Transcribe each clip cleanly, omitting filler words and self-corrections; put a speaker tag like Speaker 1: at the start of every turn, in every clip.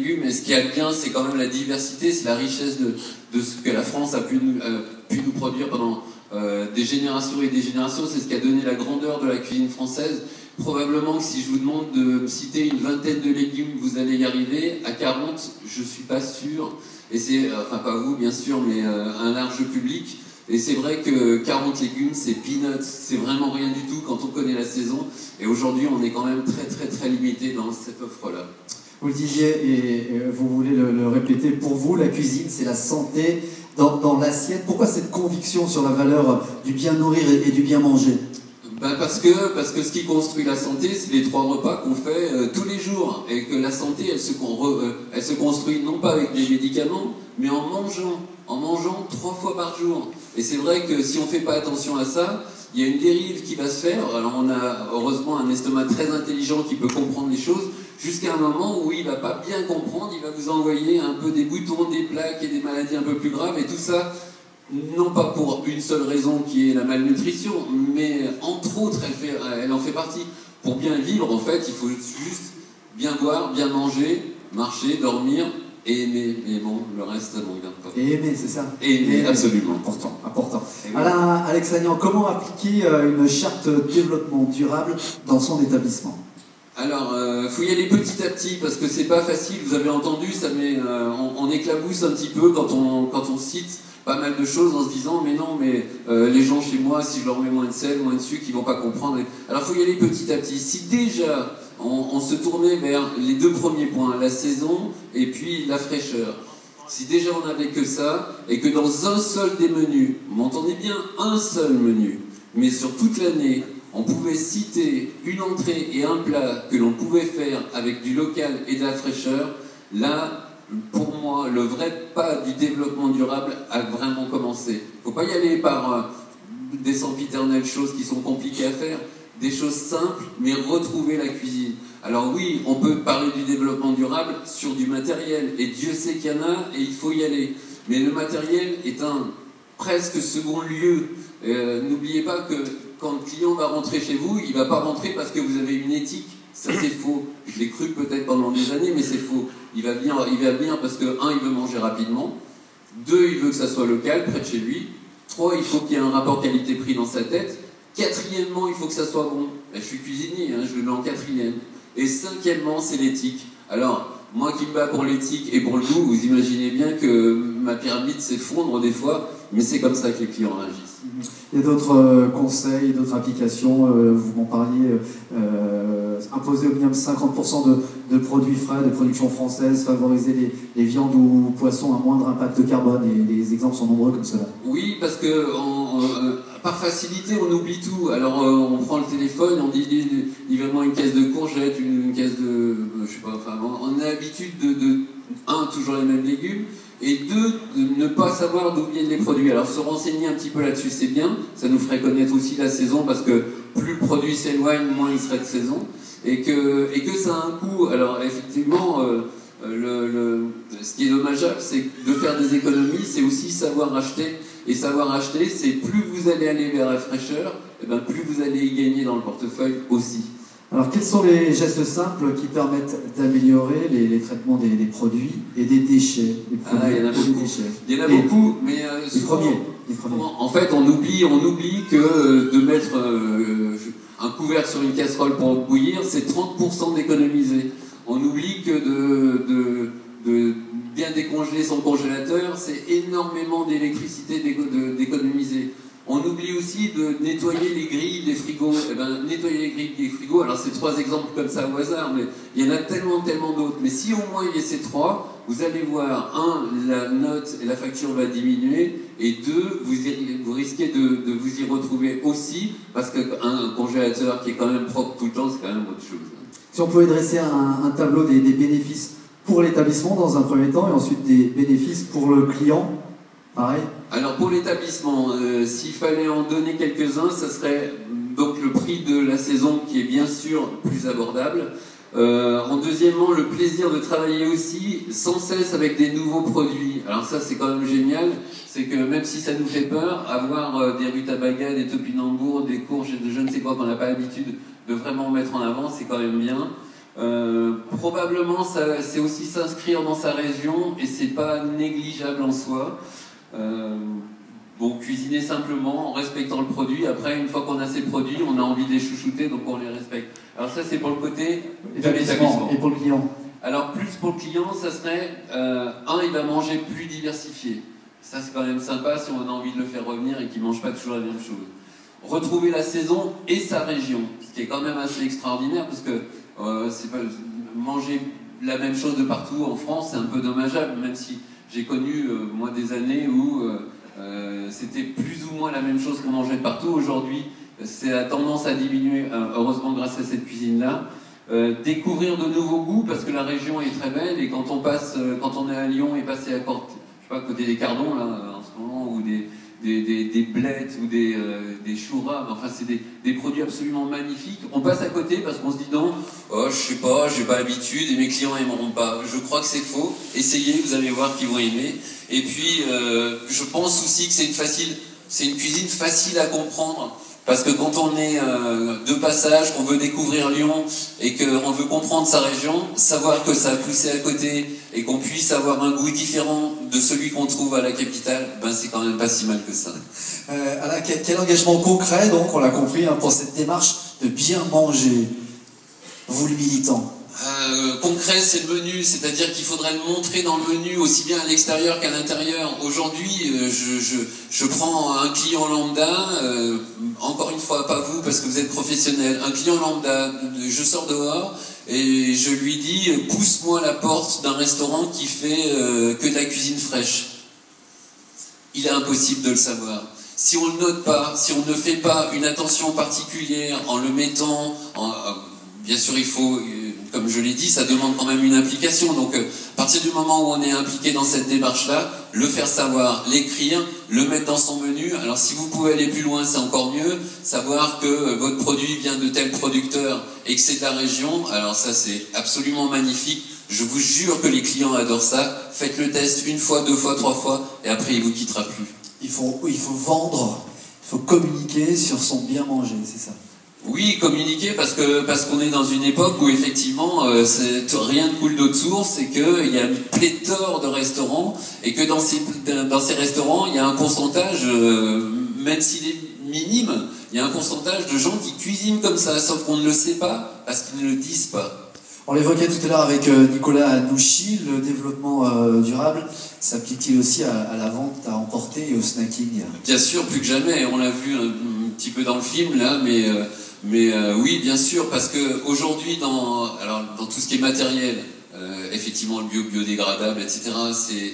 Speaker 1: légumes, et ce qui est bien, c'est quand même la diversité, c'est la richesse de ce que la France a pu nous produire pendant des générations et des générations. C'est ce qui a donné la grandeur de la cuisine française. Probablement que si je vous demande de me citer une vingtaine de légumes, vous allez y arriver. À 40, je suis pas sûr. Et c'est, enfin pas vous bien sûr, mais un large public. Et c'est vrai que 40 légumes, c'est peanuts, c'est vraiment rien du tout quand on connaît la saison. Et aujourd'hui, on est quand même très limité dans cette offre-là.
Speaker 2: Vous le disiez et vous voulez le répéter, pour vous, la cuisine, c'est la santé dans l'assiette. Pourquoi cette conviction sur la valeur du bien nourrir et du bien manger ?
Speaker 1: Parce que ce qui construit la santé, c'est les 3 repas qu'on fait tous les jours. Et que la santé, elle se construit non pas avec des médicaments, mais en mangeant 3 fois par jour. Et c'est vrai que si on ne fait pas attention à ça, il y a une dérive qui va se faire. Alors on a heureusement un estomac très intelligent qui peut comprendre les choses, jusqu'à un moment où il ne va pas bien comprendre, il va vous envoyer un peu des boutons, des plaques et des maladies un peu plus graves. Et tout ça, non pas pour une seule raison qui est la malnutrition, mais entre autres, elle en fait partie. Pour bien vivre, en fait, il faut juste bien boire, bien manger, marcher, dormir et aimer. Mais bon, le reste, ça ne regarde pas.
Speaker 2: Et aimer, c'est ça.
Speaker 1: Et aimer, absolument.
Speaker 2: Important.
Speaker 1: Oui.
Speaker 2: Alain, Alex Lagnan, comment appliquer une charte développement durable dans son établissement ?
Speaker 1: Alors, faut y aller petit à petit parce que c'est pas facile. Vous avez entendu, ça met, on éclabousse un petit peu quand on cite pas mal de choses en se disant mais non, mais les gens chez moi, si je leur mets moins de sel, moins de sucre, ils vont pas comprendre. Alors, faut y aller petit à petit. Si déjà on se tournait vers les 2 premiers points, la saison et puis la fraîcheur. Si déjà on n'avait que ça et que dans un seul des menus, vous m'entendez bien, un seul menu, mais sur toute l'année, on pouvait citer une entrée et un plat que l'on pouvait faire avec du local et de la fraîcheur, là, pour moi, le vrai pas du développement durable a vraiment commencé. Il ne faut pas y aller par des sempiternelles choses qui sont compliquées à faire, des choses simples, mais retrouver la cuisine. Alors oui, on peut parler du développement durable sur du matériel, et Dieu sait qu'il y en a, et il faut y aller. Mais le matériel est un presque second lieu. N'oubliez pas que quand le client va rentrer chez vous, il ne va pas rentrer parce que vous avez une éthique. Ça, c'est faux. Je l'ai cru peut-être pendant des années, mais c'est faux. Il va venir parce que, 1, il veut manger rapidement. 2, il veut que ça soit local, près de chez lui. 3, il faut qu'il y ait un rapport qualité-prix dans sa tête. 4e, il faut que ça soit bon. Je suis cuisinier, je le mets en 4e. Et 5e, c'est l'éthique. Alors, moi qui me bats pour l'éthique et pour le goût, vous imaginez bien que ma pyramide s'effondre des fois, mais c'est comme ça que les clients réagissent.
Speaker 2: Il y a d'autres conseils, d'autres applications, vous m'en parliez, imposer au minimum 50% de produits frais, de production française, favoriser les viandes ou poissons à moindre impact carbone, et les exemples sont nombreux comme cela.
Speaker 1: Oui, parce que par facilité, on oublie tout. Alors on prend le téléphone, on dit livrez-moi une caisse de courgettes, une caisse de... je sais pas, enfin, on a l'habitude de toujours les mêmes légumes, et 2, de ne pas savoir d'où viennent les produits. Alors se renseigner un petit peu là-dessus, c'est bien, ça nous ferait connaître aussi la saison, parce que plus le produit s'éloigne, moins il serait de saison, et que ça a un coût. Alors effectivement, ce qui est dommageable, c'est de faire des économies, c'est aussi savoir acheter, et savoir acheter, c'est plus vous allez aller vers la fraîcheur, et bien plus vous allez y gagner dans le portefeuille aussi.
Speaker 2: Alors, quels sont les gestes simples qui permettent d'améliorer les traitements des produits et des déchets?
Speaker 1: Il y en a beaucoup. Il y en a beaucoup, mais
Speaker 2: les premiers.
Speaker 1: En fait, on oublie que de mettre un couvercle sur une casserole pour bouillir, c'est 30% d'économiser. On oublie que de bien décongeler son congélateur, c'est énormément d'électricité d'économiser. On oublie aussi de nettoyer les grilles des frigos. Nettoyer les grilles des frigos, alors c'est 3 exemples comme ça au hasard, mais il y en a tellement d'autres. Mais si au moins il y a ces 3, vous allez voir, 1, la note et la facture va diminuer, et 2, vous risquez de vous y retrouver aussi, parce qu'un congélateur qui est quand même propre tout le temps, c'est quand même autre chose.
Speaker 2: Si on pouvait dresser un tableau des bénéfices pour l'établissement dans un premier temps, et ensuite des bénéfices pour le client, pareil.
Speaker 1: Alors pour l'établissement, s'il fallait en donner quelques-uns, ça serait donc le prix de la saison qui est bien sûr plus abordable. En deuxièmement, le plaisir de travailler aussi sans cesse avec des nouveaux produits. Alors ça c'est quand même génial, c'est que même si ça nous fait peur, avoir des rutabagas, des topinambours, des courges et de je ne sais quoi qu'on n'a pas l'habitude de vraiment mettre en avant, c'est quand même bien. Probablement, c'est aussi s'inscrire dans sa région et c'est pas négligeable en soi. Bon, cuisiner simplement en respectant le produit. Après, une fois qu'on a ces produits, on a envie de les chouchouter, donc on les respecte. Alors ça, c'est pour le côté de l'établissement.
Speaker 2: Et pour le client?
Speaker 1: Alors plus pour le client, ça serait, il va manger plus diversifié. Ça, c'est quand même sympa si on a envie de le faire revenir et qu'il ne mange pas toujours la même chose. Retrouver la saison et sa région, ce qui est quand même assez extraordinaire, parce que c'est pas, manger la même chose de partout en France, c'est un peu dommageable, même si j'ai connu, moi, des années où c'était plus ou moins la même chose qu'on mangeait de partout. Aujourd'hui, c'est la tendance à diminuer, heureusement grâce à cette cuisine-là. Découvrir de nouveaux goûts, parce que la région est très belle, et quand on est à Lyon et passé à côté des Cardons, là, en ce moment, ou des blettes, ou des chourras, enfin c'est des produits absolument magnifiques. On passe à côté parce qu'on se dit non, oh, je sais pas, j'ai pas l'habitude et mes clients n'aimeront pas. Je crois que c'est faux. Essayez, vous allez voir qu'ils vont aimer. Et puis, je pense aussi que c'est une cuisine facile à comprendre. Parce que quand on est de passage, qu'on veut découvrir Lyon et qu'on veut comprendre sa région, savoir que ça a poussé à côté et qu'on puisse avoir un goût différent de celui qu'on trouve à la capitale, ben c'est quand même pas si mal que ça.
Speaker 3: Alain, quel engagement concret, donc, on l'a compris, hein, pour cette démarche de bien manger, vous le militant?
Speaker 1: Concret, c'est le menu, c'est-à-dire qu'il faudrait le montrer dans le menu aussi bien à l'extérieur qu'à l'intérieur. Aujourd'hui, je prends un client lambda, encore une fois, pas vous parce que vous êtes professionnel, un client lambda, je sors dehors et je lui dis pousse-moi la porte d'un restaurant qui fait que de la cuisine fraîche. Il est impossible de le savoir. Si on ne le note pas, si on ne fait pas une attention particulière en le mettant bien sûr, il faut, comme je l'ai dit, ça demande quand même une implication. Donc, à partir du moment où on est impliqué dans cette démarche-là, le faire savoir, l'écrire, le mettre dans son menu. Alors, si vous pouvez aller plus loin, c'est encore mieux. Savoir que votre produit vient de tel producteur et que c'est de la région. Alors, ça, c'est absolument magnifique. Je vous jure que les clients adorent ça. Faites le test une fois, deux fois, trois fois, et après, il vous quittera plus.
Speaker 3: Il faut vendre, il faut communiquer sur son bien manger, c'est ça?
Speaker 1: Oui, communiquer parce qu'on est dans une époque où effectivement rien ne coule d'eau de source et qu'il y a une pléthore de restaurants et que dans ces restaurants il y a un pourcentage, même s'il est minime, il y a un pourcentage de gens qui cuisinent comme ça, sauf qu'on ne le sait pas parce qu'ils ne le disent pas.
Speaker 3: On l'évoquait tout à l'heure avec Nicolas Anouchi, le développement durable s'applique-t-il aussi à la vente à emporter et au snacking?
Speaker 1: Bien sûr, plus que jamais, on l'a vu un petit peu dans le film là, mais oui, bien sûr, parce que aujourd'hui, dans tout ce qui est matériel, effectivement le biodégradable, etc.,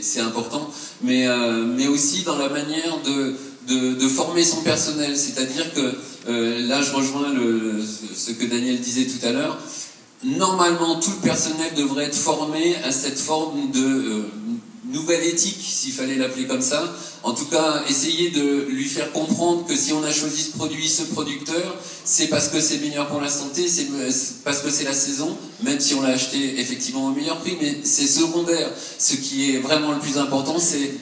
Speaker 1: c'est important, mais aussi dans la manière de former son personnel, c'est-à-dire que là, je rejoins ce que Daniel disait tout à l'heure. Normalement, tout le personnel devrait être formé à cette forme de nouvelle éthique, s'il fallait l'appeler comme ça. En tout cas, essayer de lui faire comprendre que si on a choisi ce produit, ce producteur, c'est parce que c'est meilleur pour la santé, c'est parce que c'est la saison, même si on l'a acheté effectivement au meilleur prix, mais c'est secondaire. Ce qui est vraiment le plus important, c'est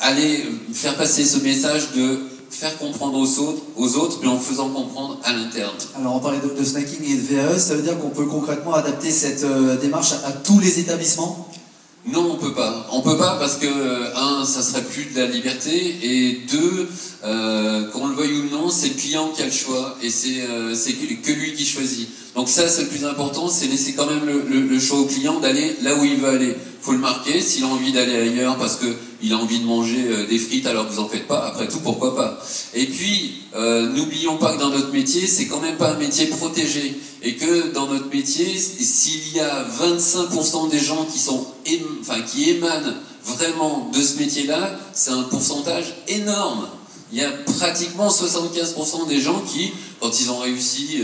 Speaker 1: aller faire passer ce message de faire comprendre aux autres, mais en faisant comprendre à l'interne.
Speaker 3: Alors on parlait de snacking et de VAE, ça veut dire qu'on peut concrètement adapter cette démarche à tous les établissements?
Speaker 1: Non, on peut pas. On peut pas parce que, ça serait plus de la liberté, et deux, qu'on le veuille ou non, c'est le client qui a le choix, et c'est que lui qui choisit. Donc ça, c'est le plus important, c'est laisser quand même le choix au client d'aller là où il veut aller. Faut le marquer, s'il a envie d'aller ailleurs parce qu'il a envie de manger des frites alors que vous en faites pas, après tout, pourquoi pas. Et puis, n'oublions pas que dans notre métier, c'est quand même pas un métier protégé. Et que dans notre métier, s'il y a 25% des gens qui émanent vraiment de ce métier-là, c'est un pourcentage énorme. Il y a pratiquement 75% des gens qui, quand ils ont réussi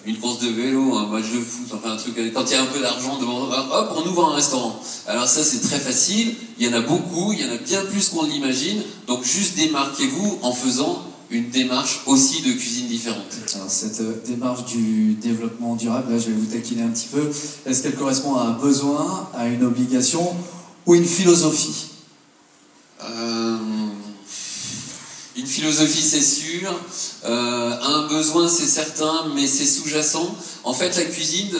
Speaker 1: une course de vélo, un match de foot, enfin un truc, quand il y a un peu d'argent devant, hop, on ouvre un restaurant. Alors ça, c'est très facile, il y en a beaucoup, il y en a bien plus qu'on l'imagine, donc juste démarquez-vous en faisant une démarche aussi de cuisine différente.
Speaker 3: Alors cette démarche du développement durable, là je vais vous taquiner un petit peu, est-ce qu'elle correspond à un besoin, à une obligation ou une philosophie?
Speaker 1: Une philosophie, c'est sûr. Un besoin, c'est certain, mais c'est sous-jacent. En fait, la cuisine,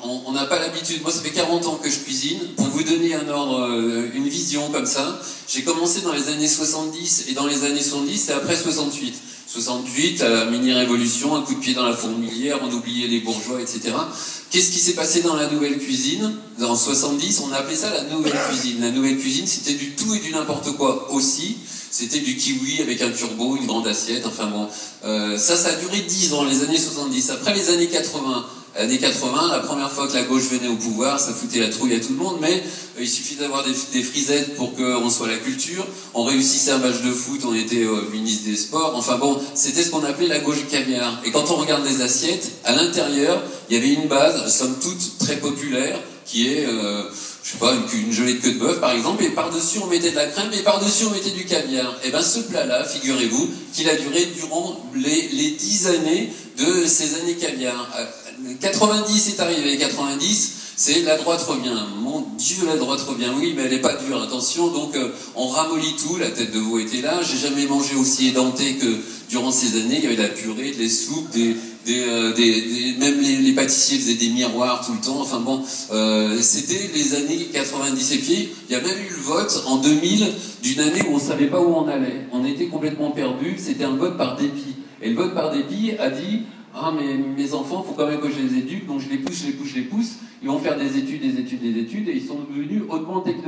Speaker 1: on n'a pas l'habitude. Moi, ça fait 40 ans que je cuisine. Pour vous donner un ordre, une vision comme ça, j'ai commencé dans les années 70 et dans les années 70, c'est après 68. 68, la mini-révolution, un coup de pied dans la fourmilière, on oubliait les bourgeois, etc. Qu'est-ce qui s'est passé dans la nouvelle cuisine? Dans 70, on a appelé ça la nouvelle cuisine. La nouvelle cuisine, c'était du tout et du n'importe quoi aussi. C'était du kiwi avec un turbo, une grande assiette, enfin bon. Ça a duré 10 ans, les années 70. Après les années 80, la première fois que la gauche venait au pouvoir, ça foutait la trouille à tout le monde, mais il suffit d'avoir des frisettes pour qu'on soit la culture. On réussissait un match de foot, on était ministre des Sports. Enfin bon, c'était ce qu'on appelait la gauche caviar. Et quand on regarde les assiettes, à l'intérieur, il y avait une base, somme toute très populaire, qui est, je sais pas, une gelée de queue de bœuf par exemple, et par-dessus on mettait de la crème, et par-dessus on mettait du caviar. Et ben ce plat-là, figurez-vous, qu'il a duré durant les 10 années de ces années caviar. 90 est arrivé, 90, c'est la droite revient. Mon Dieu, la droite revient, oui, mais elle n'est pas dure, attention, donc on ramollit tout, la tête de veau était là, j'ai jamais mangé aussi édenté que durant ces années, il y avait de la purée, des soupes, même les pâtissiers faisaient des miroirs tout le temps, enfin bon, c'était les années 90, et puis il y a même eu le vote en 2000 d'une année où on ne savait pas où on allait, on était complètement perdus, c'était un vote par dépit, et le vote par dépit a dit: ah, mais mes enfants, il faut quand même que je les éduque, donc je les pousse, ils vont faire des études, et ils sont devenus hautement technologiques.